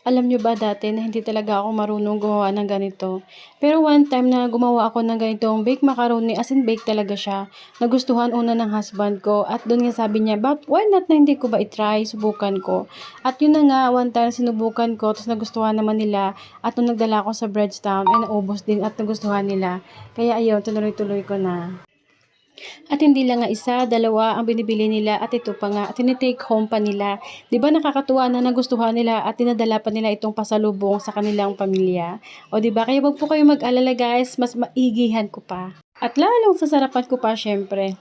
Alam niyo ba dati na hindi talaga ako marunong gumawa ng ganito. Pero one time na gumawa ako ng ganitong baked macaroni, as in baked talaga siya. Nagustuhan una ng husband ko at doon nga sabi niya, "But why not na hindi ko ba i-try, subukan ko." At yun na nga, one time sinubukan ko, tapos nagustuhan naman nila. At nung nagdala ako sa Breadstown, ay naubos din at nagustuhan nila. Kaya ayun, tuloy-tuloy ko na. At hindi lang nga isa, dalawa ang binibili nila at ito pa nga, tinitake home pa nila. 'Di ba nakakatuwa na nagustuhan nila at dinadala pa nila itong pasalubong sa kanilang pamilya? O 'di ba? Kaya wag po kayong mag-alala guys, mas maigihan ko pa. At lalong sasarapan ko pa syempre.